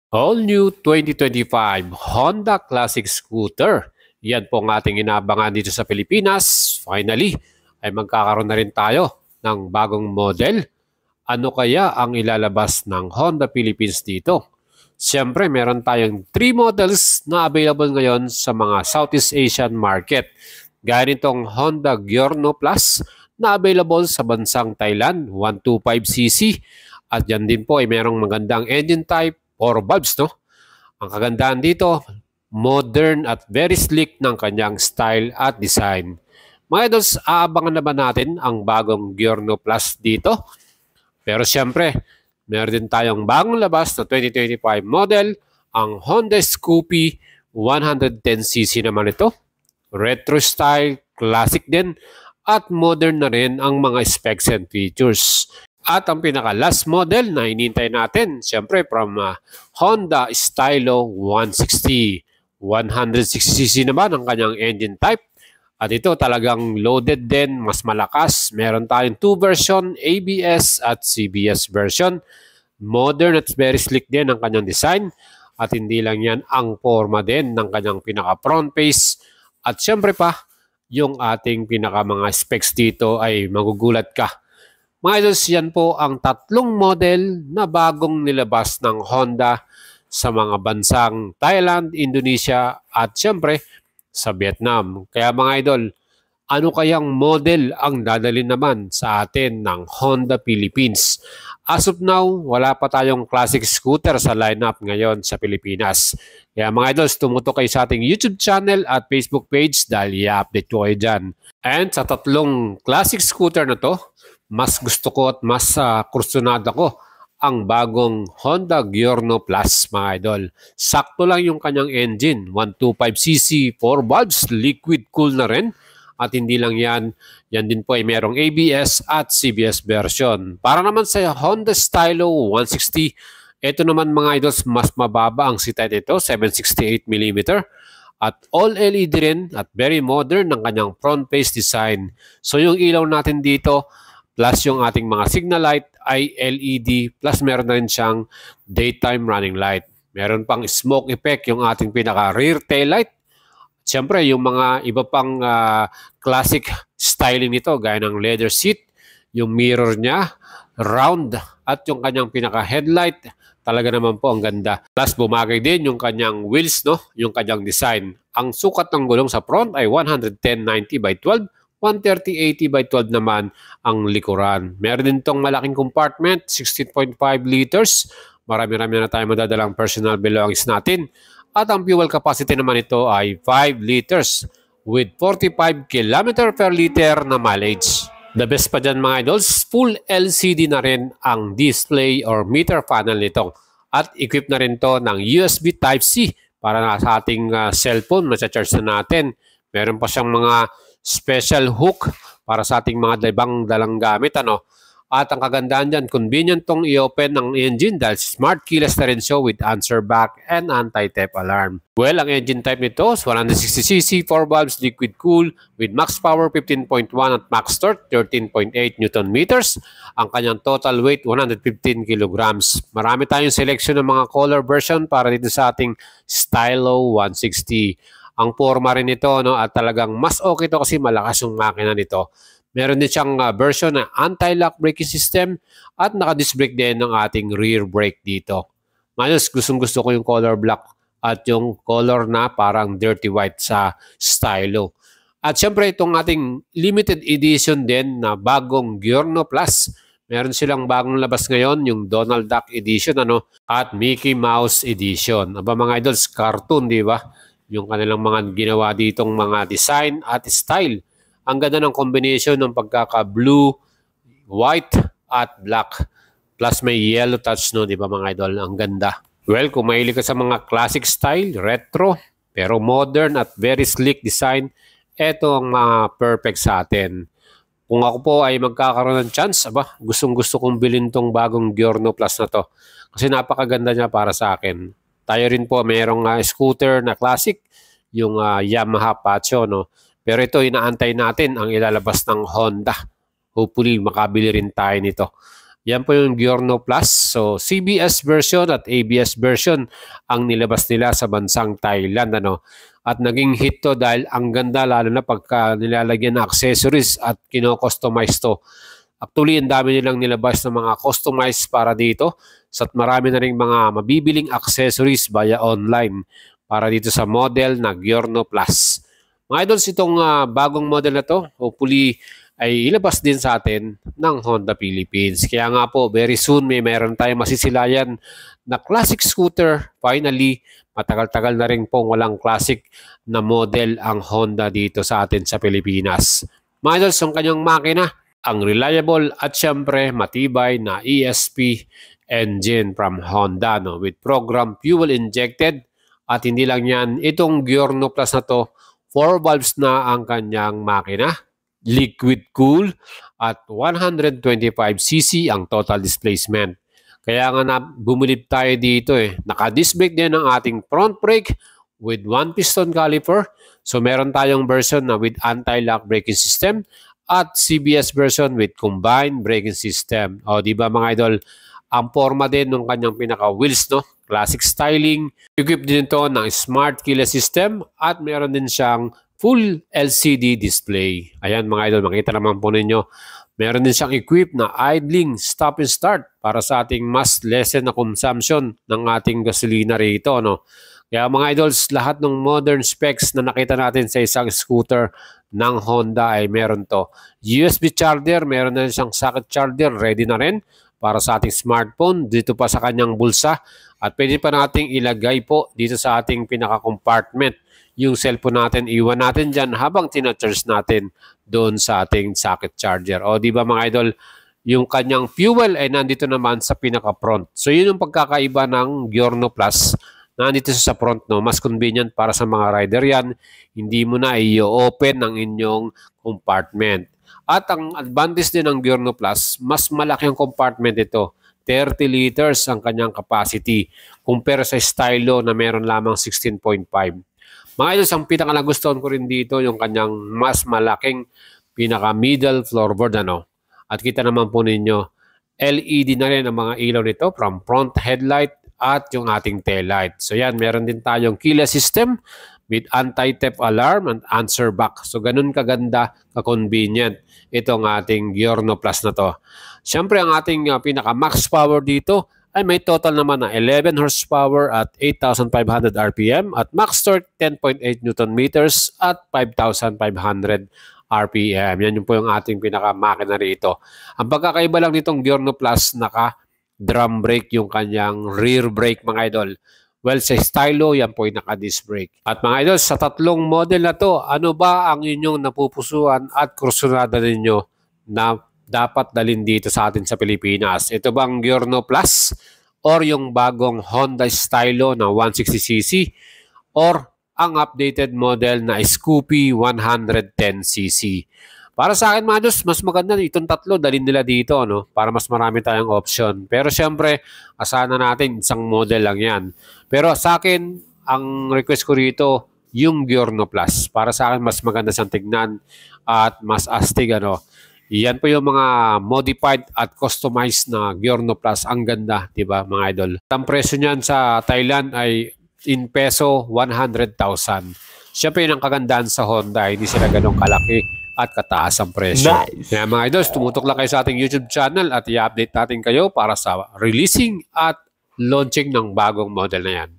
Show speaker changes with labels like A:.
A: All new 2025 Honda Classic Scooter. Yan po ang ating inabangan dito sa Pilipinas. Finally, ay magkakaroon na rin tayo ng bagong model. Ano kaya ang ilalabas ng Honda Philippines dito? Siyempre, meron tayong 3 models na available ngayon sa mga Southeast Asian market. Gaya nitong Honda Giorno Plus na available sa bansang Thailand, 125cc. At yan din po ay merong magandang engine type or valves, no? Ang kagandahan dito, modern at very sleek ng kanyang style at design. Mga idols, aabangan na ba natin ang bagong Giorno Plus dito? Pero siyempre, meron din tayong bagong labas na 2025 model, ang Honda Scoopy 110cc naman ito. Retro style, classic din, at modern na rin ang mga specs and features. At ang pinaka-last model na hinihintay natin, siyempre from Honda Stylo 160. 160cc naman ang kanyang engine type. At ito talagang loaded din, mas malakas. Meron tayong 2 version, ABS at CBS version. Modern at very sleek din ang kanyang design. At hindi lang yan, ang forma din ng kanyang pinaka-front face. At siyempre pa, yung ating pinaka mga specs dito ay magugulat ka. Mga idols, yan po ang 3 model na bagong nilabas ng Honda sa mga bansang Thailand, Indonesia at siyempre sa Vietnam. Kaya mga idol, ano kayang model ang dadalhin naman sa atin ng Honda Philippines? As of now, wala pa tayong classic scooter sa lineup ngayon sa Pilipinas. Kaya mga idols, tumutok kayo sa ating YouTube channel at Facebook page dahil i-update ko kayo dyan. And sa 3 classic scooter na to, mas gusto ko at mas kursunada ko ang bagong Honda Giorno Plus, mga idol. Sakto lang yung kanyang engine, 125cc, 4 valves, liquid cool na rin. At hindi lang yan, yan din po ay merong ABS at CBS version. Para naman sa Honda Stylo 160, ito naman mga idols, mas mababa ang seat height nito, 768mm. At all LED rin at very modern ng kanyang front face design. So yung ilaw natin dito, plus yung ating mga signal light ay LED, plus meron na rin siyang daytime running light. Meron pang smoke effect yung ating pinaka rear tail light. Siyempre, yung mga iba pang classic styling nito, gaya ng leather seat, yung mirror niya, round, at yung kanyang pinaka headlight, talaga naman po ang ganda. Plus, bumagay din yung kanyang wheels, no? Yung kanyang design. Ang sukat ng gulong sa front ay 110/90/12, 130/80/12 naman ang likuran. Meron din tong malaking compartment, 16.5 liters. Marami-rami na tayo madadalang personal belongings natin. At ang fuel capacity naman ito ay 5 liters with 45 km per liter na mileage. The best pa dyan mga idols, full LCD na rin ang display or meter panel nito. At equipped na rin to ng USB Type-C para sa ating cellphone, ma-charge na natin. Meron pa siyang mga special hook para sa ating mga ibang dalang gamit. At ang kagandahan dyan, convenient tong i-open ng engine dahil smart keyless na rin siya with answer back and anti-theft alarm. Well, ang engine type nito is 160cc, 4 valves, liquid cool with max power 15.1 at max torque 13.8 Nm. Ang kanyang total weight 115 kilograms. Marami tayong selection ng mga color version para dito sa ating Stylo 160. Ang forma rin nito, at talagang mas okay ito kasi malakas yung makina nito. Meron din siyang version na anti-lock braking system at naka-disc brake din ng ating rear brake dito. Mayos, gustong-gusto ko yung color black at yung color na parang dirty white sa Stylo. At syempre itong ating limited edition din na bagong Giorno Plus. Meron silang bagong labas ngayon, yung Donald Duck edition at Mickey Mouse edition. Aba mga idols, cartoon, di ba? Yung kanilang mga ginawa ditong mga design at style. Ang ganda ng combination ng pagkaka-blue, white, at black. Plus may yellow touch, di ba mga idol? Ang ganda. Well, kung mahilig ka sa mga classic style, retro, pero modern at very sleek design, ito ang perfect sa atin. Kung ako po ay magkakaroon ng chance, gustong-gusto kong bilhin tong bagong Giorno Plus na to. Kasi napakaganda niya para sa akin. Tayo rin po mayroong scooter na classic, yung Yamaha Pacho, Pero ito, inaantay natin ang ilalabas ng Honda. Hopefully, makabili rin tayo nito. Yan po yung Giorno Plus. So, CBS version at ABS version ang nilabas nila sa bansang Thailand. At naging hit to dahil ang ganda lalo na pagka nilalagyan ng accessories at kino-customize to. Actually, ang dami nilang nilabas ng mga customized para dito. So, at marami na rin mga mabibiling accessories via online para dito sa model na Giorno Plus. Mga idols, itong bagong model na to, hopefully ay ilabas din sa atin ng Honda Philippines. Kaya nga po, very soon mayroon tayong masisilayan na classic scooter. Finally, matagal-tagal na rin pong walang classic na model ang Honda dito sa atin sa Pilipinas. Mga idols, ang kanyang makina, ang reliable at syempre matibay na ESP engine from Honda with program fuel injected. At hindi lang yan, itong Giorno Plus na to, 4 valves na ang kanyang makina. Liquid cool at 125cc ang total displacement. Kaya nga bumilib tayo dito Naka-disc brake din ang ating front brake with 1 piston caliper. So meron tayong version na with anti-lock braking system at CBS version with combined braking system. O di ba mga idol, ang forma din ng kanyang pinaka-wheels classic styling. Equipped din ito ng smart keyless system at meron din siyang full LCD display. Ayan mga idol, makita naman po ninyo. Meron din siyang equipped na idling stop and start para sa ating mas lessen na consumption ng ating gasolina rito. Kaya mga idols, lahat ng modern specs na nakita natin sa isang scooter ng Honda ay meron to. USB charger, meron na siyang socket charger, ready na rin para sa ating smartphone. Dito pa sa kanyang bulsa. At pwede pa nating ilagay po dito sa ating pinaka-compartment yung cellphone natin, iwan natin dyan habang tina-charge natin doon sa ating socket charger. O di ba mga idol, yung kanyang fuel ay nandito naman sa pinaka-front. So yun yung pagkakaiba ng Giorno Plus. Nandito sa front, mas convenient para sa mga rider yan. Hindi mo na i-open ang inyong compartment. At ang advantage din ng Giorno Plus, mas malaki ang compartment ito. 30 liters ang kanyang capacity compare sa Stylo na meron lamang 16.5. Mga idols, ang pinaka-nagustuhan ko rin dito yung kanyang mas malaking pinaka-middle floorboard. At kita naman po ninyo, LED na rin ang mga ilaw nito from front headlight at yung ating tail light. So yan, meron din tayong keyless system with anti-theft alarm and answer back. So ganun kaganda, ka-convenient itong ating Giorno Plus na to. Siyempre, ang ating pinaka-max power dito ay may total naman na 11 horsepower at 8,500 RPM at max torque 10.8 Newton meters at 5,500 RPM. Yan yung po yung ating pinaka-makina rito. Ang pagkakaiba lang nitong Giorno Plus, naka-drum brake yung kanyang rear brake mga idol. Well, sa Stylo, yan po yung naka-disc brake. At mga idol, sa tatlong model na to, ano ba ang inyong napupusuan at kursunada ninyo na dapat dalhin dito sa atin sa Pilipinas? Ito bang Giorno Plus or yung bagong Honda Stylo na 160cc or ang updated model na Scoopy 110cc? Para sa akin mga dos, mas maganda itong tatlo dalhin nila dito para mas marami tayong option. Pero syempre, asahan na natin isang model lang yan. Pero sa akin, ang request ko rito yung Giorno Plus. Para sa akin, mas maganda siyang tignan at mas astig Yan po yung mga modified at customized na Giorno Plus. Ang ganda, di ba mga idol? Ang presyo niyan sa Thailand ay in peso 100,000. Siyempre yun ang kagandahan sa Honda. Hindi sila ganong kalaki at kataas ang presyo. Nice. Kaya mga idols, tumutok lang kayo sa ating YouTube channel at i-update natin kayo para sa releasing at launching ng bagong model na yan.